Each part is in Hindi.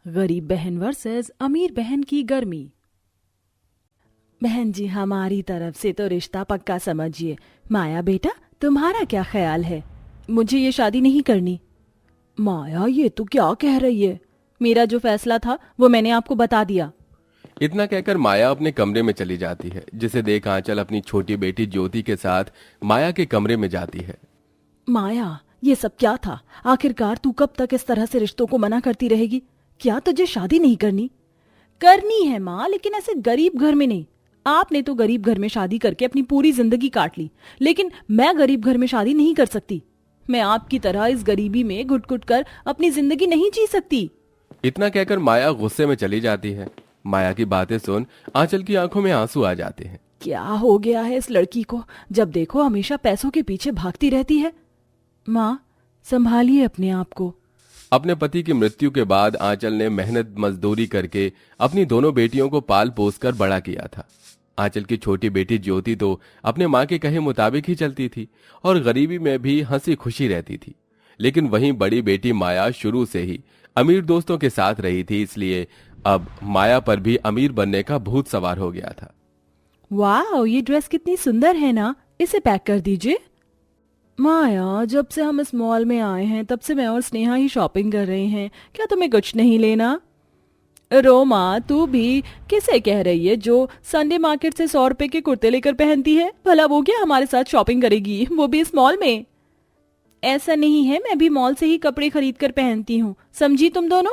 गरीब बहन वर्सेस अमीर बहन की गर्मी। बहन जी, हमारी तरफ से तो रिश्ता पक्का समझिए। माया बेटा, तुम्हारा क्या ख्याल है? मुझे ये शादी नहीं करनी। माया, ये तो क्या कह रही है? मेरा जो फैसला था वो मैंने आपको बता दिया। इतना कहकर माया अपने कमरे में चली जाती है, जिसे देख आंचल अपनी छोटी बेटी ज्योति के साथ माया के कमरे में जाती है। माया, ये सब क्या था? आखिरकार तू कब तक इस तरह से रिश्तों को मना करती रहेगी? क्या तुझे शादी नहीं करनी? करनी है माँ, लेकिन ऐसे गरीब घर में नहीं। आपने तो गरीब घर में शादी करके अपनी पूरी जिंदगी काट ली, लेकिन मैं गरीब घर में शादी नहीं कर सकती। मैं आपकी तरह इस गरीबी में घुट घुट कर अपनी जिंदगी नहीं जी सकती। इतना कहकर माया गुस्से में चली जाती है। माया की बातें सुन आंचल की आंखों में आंसू आ जाते हैं। क्या हो गया है इस लड़की को? जब देखो हमेशा पैसों के पीछे भागती रहती है। माँ, संभालिए अपने आप को। अपने पति की मृत्यु के बाद आंचल ने मेहनत मजदूरी करके अपनी दोनों बेटियों को पाल पोस कर बड़ा किया था। आंचल की छोटी बेटी ज्योति तो अपने माँ के कहे मुताबिक ही चलती थी और गरीबी में भी हंसी खुशी रहती थी। लेकिन वहीं बड़ी बेटी माया शुरू से ही अमीर दोस्तों के साथ रही थी, इसलिए अब माया पर भी अमीर बनने का भूत सवार हो गया था। वाह, ये ड्रेस कितनी सुंदर है ना, इसे पैक कर दीजिए। माया, जब से हम इस मॉल में आए हैं तब से मैं और स्नेहा ही शॉपिंग कर रहे हैं। क्या तुम्हें कुछ नहीं लेना? रोमा, तू भी किसे कह रही है जो संडे मार्केट से 100 रुपए के कुर्ते लेकर पहनती है? भला वो क्या हमारे साथ शॉपिंग करेगी, वो भी इस मॉल में? ऐसा नहीं है, मैं भी मॉल से ही कपड़े खरीद कर पहनती हूँ, समझी तुम दोनों?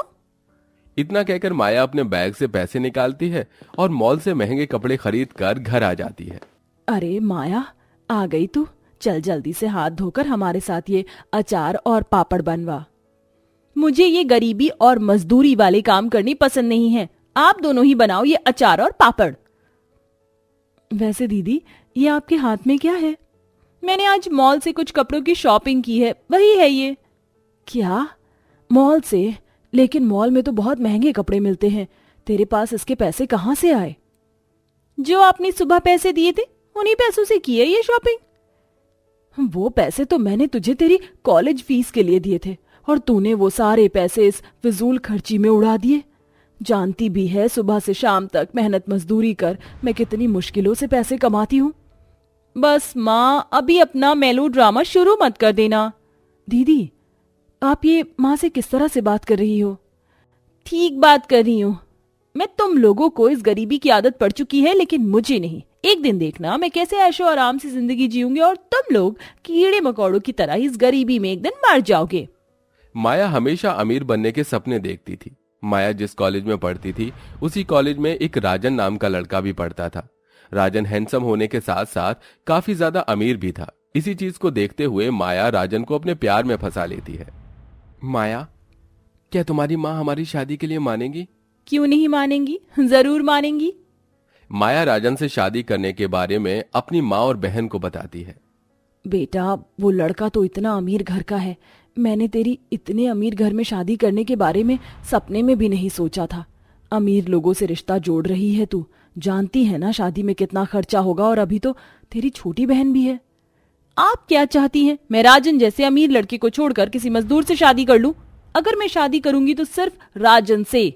इतना कहकर माया अपने बैग से पैसे निकालती है और मॉल से महंगे कपड़े खरीद कर घर आ जाती है। अरे माया, आ गई तू। चल जल्दी से हाथ धोकर हमारे साथ ये अचार और पापड़ बनवा। मुझे ये गरीबी और मजदूरी वाले काम करनी पसंद नहीं है। आप दोनों ही बनाओ ये अचार और पापड़। वैसे दीदी, ये आपके हाथ में क्या है? मैंने आज मॉल से कुछ कपड़ों की शॉपिंग की है, वही है ये। क्या? मॉल से? लेकिन मॉल में तो बहुत महंगे कपड़े मिलते हैं। तेरे पास इसके पैसे कहाँ से आए? जो आपने सुबह पैसे दिए थे उन्हीं पैसों से की है ये शॉपिंग। वो पैसे तो मैंने तुझे तेरी कॉलेज फीस के लिए दिए थे और तूने वो सारे पैसे इस फिजूल खर्ची में उड़ा दिए। जानती भी है सुबह से शाम तक मेहनत मजदूरी कर मैं कितनी मुश्किलों से पैसे कमाती हूँ। बस माँ, अभी अपना मेलो ड्रामा शुरू मत कर देना। दीदी, आप ये माँ से किस तरह से बात कर रही हो? ठीक बात कर रही हूँ मैं। तुम लोगों को इस गरीबी की आदत पड़ चुकी है, लेकिन मुझे नहीं। एक दिन देखना मैं कैसे ऐशो आराम से जिंदगी जीऊंगी और तुम लोग कीड़े मकोड़ों की तरह इस गरीबी में एक दिन मर जाओगे। माया हमेशा अमीर बनने के सपने देखती थी। माया जिस कॉलेज में पढ़ती थी उसी कॉलेज में एक राजन नाम का लड़का भी पढ़ता था। राजन हैंडसम होने के साथ साथ काफी ज्यादा अमीर भी था। इसी चीज को देखते हुए माया राजन को अपने प्यार में फंसा लेती है। माया, क्या तुम्हारी माँ हमारी शादी के लिए मानेगी? क्यों नहीं मानेंगी, जरूर मानेंगी। माया राजन से शादी करने के बारे में अपनी माँ और बहन को बताती है। बेटा, वो लड़का तो इतना अमीर घर का है। मैंने तेरी इतने अमीर घर में शादी करने के बारे में सपने में भी नहीं सोचा था। अमीर लोगों से रिश्ता जोड़ रही है तू। जानती है ना शादी में कितना खर्चा होगा, और अभी तो तेरी छोटी बहन भी है। आप क्या चाहती हैं? मैं राजन जैसे अमीर लड़के को छोड़कर किसी मजदूर से शादी कर लूं? अगर मैं शादी करूंगी तो सिर्फ राजन से।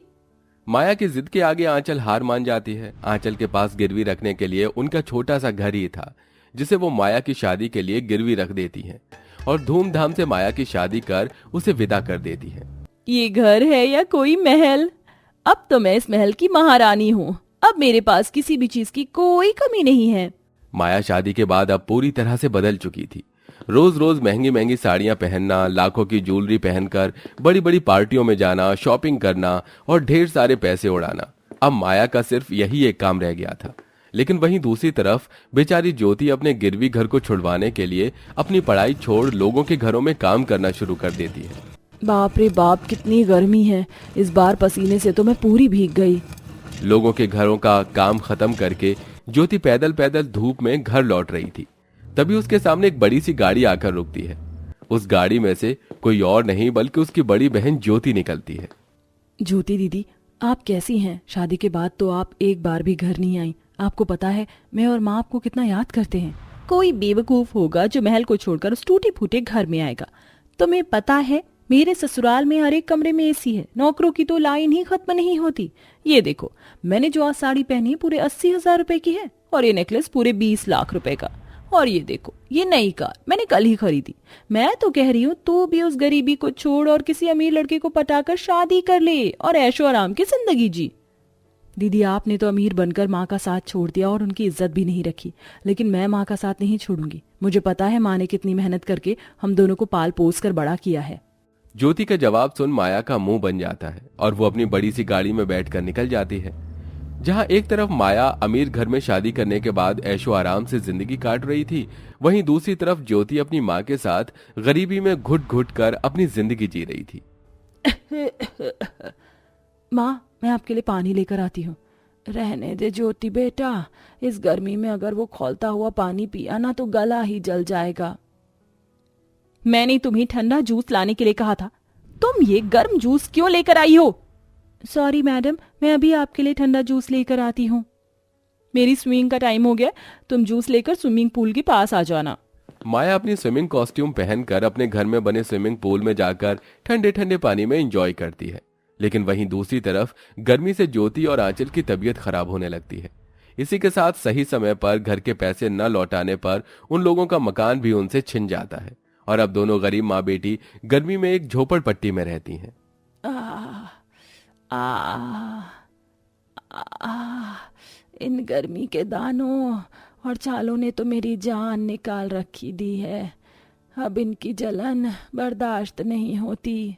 माया की जिद के आगे आंचल हार मान जाती है। आंचल के पास गिरवी रखने के लिए उनका छोटा सा घर ही था, जिसे वो माया की शादी के लिए गिरवी रख देती हैं और धूमधाम से माया की शादी कर उसे विदा कर देती है। ये घर है या कोई महल? अब तो मैं इस महल की महारानी हूँ। अब मेरे पास किसी भी चीज की कोई कमी नहीं है। माया शादी के बाद अब पूरी तरह से बदल चुकी थी। रोज रोज महंगी महंगी साड़ियां पहनना, लाखों की ज्वेलरी पहनकर बड़ी बड़ी पार्टियों में जाना, शॉपिंग करना और ढेर सारे पैसे उड़ाना, अब माया का सिर्फ यही एक काम रह गया था। लेकिन वहीं दूसरी तरफ बेचारी ज्योति अपने गिरवी घर को छुड़वाने के लिए अपनी पढ़ाई छोड़ लोगों के घरों में काम करना शुरू कर देती है। बाप रे बाप, कितनी गर्मी है। इस बार पसीने से तो मैं पूरी भीग गई। लोगों के घरों का काम खत्म करके ज्योति पैदल पैदल धूप में घर लौट रही थी। तभी उसके सामने एक बड़ी सी गाड़ी आकर रुकती है। उस गाड़ी में से कोई और नहीं बल्कि उसकी बड़ी बहन ज्योति निकलती है। ज्योति दीदी, आप कैसी हैं? शादी के बाद तो आप एक बार भी घर नहीं आई। आपको पता है मैं और माँ आपको कितना याद करते हैं। कोई बेवकूफ होगा जो महल को छोड़कर उस टूटे फूटे घर में आएगा। तुम्हें पता है मेरे ससुराल में हर एक कमरे में एसी है, नौकरों की तो लाइन ही खत्म नहीं होती। ये देखो, मैंने जो आज साड़ी पहनी पूरे 80,000 रुपए की है और ये नेकलेस पूरे 20 लाख रुपए का। और ये देखो, ये नई कार मैंने कल ही खरीदी। मैं तो कह रही हूँ तू भी उस गरीबी को छोड़ और किसी अमीर लड़के को पटाकर शादी कर ले और ऐशो आराम की जिंदगी जी। दीदी, आपने तो अमीर बनकर माँ का साथ छोड़ दिया और उनकी इज्जत भी नहीं रखी, लेकिन मैं माँ का साथ नहीं छोड़ूंगी। मुझे पता है माँ ने कितनी मेहनत करके हम दोनों को पाल पोस कर बड़ा किया है। ज्योति का जवाब सुन माया का मुंह बन जाता है और वो अपनी बड़ी सी गाड़ी में बैठकर निकल जाती है। जहां एक तरफ माया अमीर घर में शादी करने के बाद ऐशो आराम से जिंदगी काट रही थी, वहीं दूसरी तरफ ज्योति अपनी माँ के साथ गरीबी में घुट घुट कर अपनी जिंदगी जी रही थी। माँ, मैं आपके लिए पानी लेकर आती हूँ। रहने दे ज्योति बेटा, इस गर्मी में अगर वो खौलता हुआ पानी पिया ना तो गला ही जल जाएगा। मैंने तुम्हें ठंडा जूस लाने के लिए कहा था, तुम ये गर्म जूस क्यों लेकर आई हो? सॉरी मैडम, मैं अभी आपके लिए ठंडा जूस लेकर आती हूँ। मेरी स्विमिंग का टाइम हो गया, तुम जूस लेकर स्विमिंग पूल के पास आ जाना। माया अपनी स्विमिंग कॉस्ट्यूम पहनकर अपने घर में बने स्विमिंग पूल में जाकर ठंडे ठंडे पानी में एंजॉय करती है, लेकिन वहीं दूसरी तरफ गर्मी से ज्योति और आंचल की तबीयत खराब होने लगती है। इसी के साथ सही समय पर घर के पैसे न लौटाने पर उन लोगों का मकान भी उनसे छिन जाता है और अब दोनों गरीब माँ बेटी गर्मी में एक झोपड़पट्टी में रहती हैं। इन गर्मी के दानों और चालों ने तो मेरी जान निकाल रखी दी है। अब इनकी जलन बर्दाश्त नहीं होती।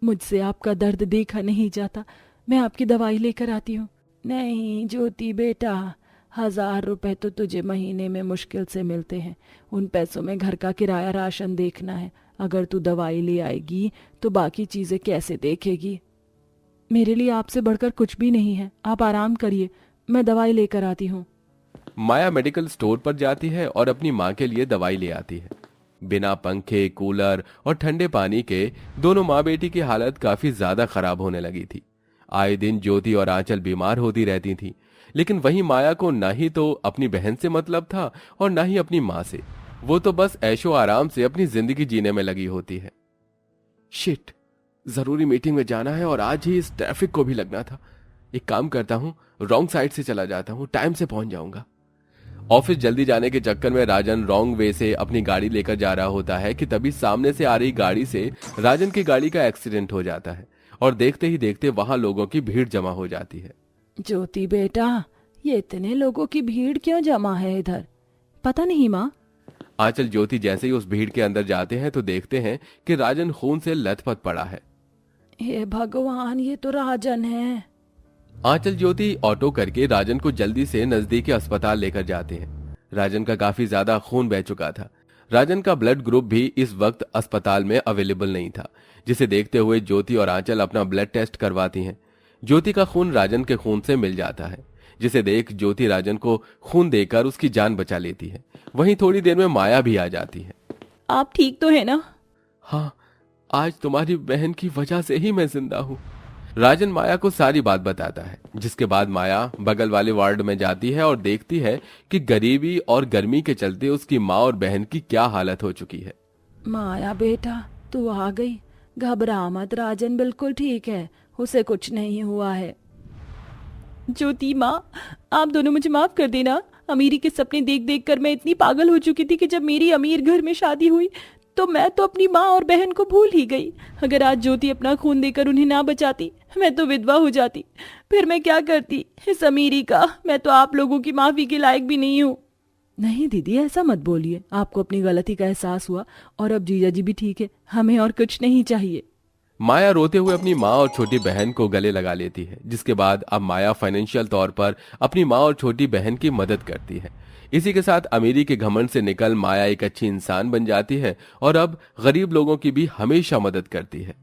मुझसे आपका दर्द देखा नहीं जाता, मैं आपकी दवाई लेकर आती हूँ। नहीं ज्योति बेटा, 1,000 रुपए तो तुझे महीने में मुश्किल से मिलते हैं। उन पैसों में घर का किराया राशन देखना है। अगर तू दवाई ले आएगी तो बाकी चीजें कैसे देखेगी? मेरे लिए आपसे बढ़कर कुछ भी नहीं है, आप आराम करिए, मैं दवाई लेकर आती हूँ। माया मेडिकल स्टोर पर जाती है और अपनी माँ के लिए दवाई ले आती है। बिना पंखे, कूलर और ठंडे पानी के दोनों माँ बेटी की हालत काफी ज्यादा खराब होने लगी थी। आए दिन ज्योति और आंचल बीमार होती रहती थी, लेकिन वहीं माया को न ही तो अपनी बहन से मतलब था और न ही अपनी माँ से। वो तो बस ऐशो आराम से अपनी जिंदगी जीने में लगी होती है। शिट, जरूरी मीटिंग में जाना है और आज ही इस ट्रैफिक को भी लगना था। एक काम करता हूँ, रॉन्ग साइड से चला जाता हूँ, टाइम से पहुंच जाऊंगा। ऑफिस जल्दी जाने के चक्कर में राजन रॉन्ग वे से अपनी गाड़ी लेकर जा रहा होता है कि तभी सामने से आ रही गाड़ी से राजन की गाड़ी का एक्सीडेंट हो जाता है और देखते ही देखते वहां लोगों की भीड़ जमा हो जाती है। ज्योति बेटा, ये इतने लोगों की भीड़ क्यों जमा है इधर? पता नहीं माँ। आंचल ज्योति जैसे ही उस भीड़ के अंदर जाते हैं तो देखते हैं कि राजन खून से लथपथ पड़ा है। हे भगवान, ये तो राजन है। आंचल ज्योति ऑटो करके राजन को जल्दी से नजदीकी अस्पताल लेकर जाते हैं। राजन का काफी ज्यादा खून बह चुका था। राजन का ब्लड ग्रुप भी इस वक्त अस्पताल में अवेलेबल नहीं था, जिसे देखते हुए ज्योति और आंचल अपना ब्लड टेस्ट करवाती हैं। ज्योति का खून राजन के खून से मिल जाता है, जिसे देख ज्योति राजन को खून देकर उसकी जान बचा लेती है। वहीं थोड़ी देर में माया भी आ जाती है। आप ठीक तो है ना? हाँ, आज तुम्हारी बहन की वजह से ही मैं जिंदा हूँ। राजन माया को सारी बात बताता है, जिसके बाद माया बगल वाले वार्ड में जाती है और देखती है कि गरीबी और गर्मी के चलते उसकी माँ और बहन की क्या हालत हो चुकी है। माया बेटा, तू आ गई, घबरा मत, राजन बिल्कुल ठीक है, उसे कुछ नहीं हुआ है। ज्योति माँ, आप दोनों मुझे माफ कर देना। अमीरी के सपने देख देख कर मैं इतनी पागल हो चुकी थी कि जब मेरी अमीर घर में शादी हुई तो मैं तो अपनी माँ और बहन को भूल ही गई। अगर आज ज्योति अपना खून देकर उन्हें ना बचाती, मैं तो विधवा हो जाती। फिर मैं क्या करती इस अमीरी का? मैं तो आप लोगों की माफी के लायक भी नहीं हूँ। नहीं दीदी, ऐसा मत बोलिए, आपको अपनी गलती का एहसास हुआ और अब जीजा जी भी ठीक है, हमें और कुछ नहीं चाहिए। माया रोते हुए अपनी माँ और छोटी बहन को गले लगा लेती है, जिसके बाद अब माया फाइनेंशियल तौर पर अपनी माँ और छोटी बहन की मदद करती है। इसी के साथ अमीरी के घमंड से निकल माया एक अच्छी इंसान बन जाती है और अब गरीब लोगों की भी हमेशा मदद करती है।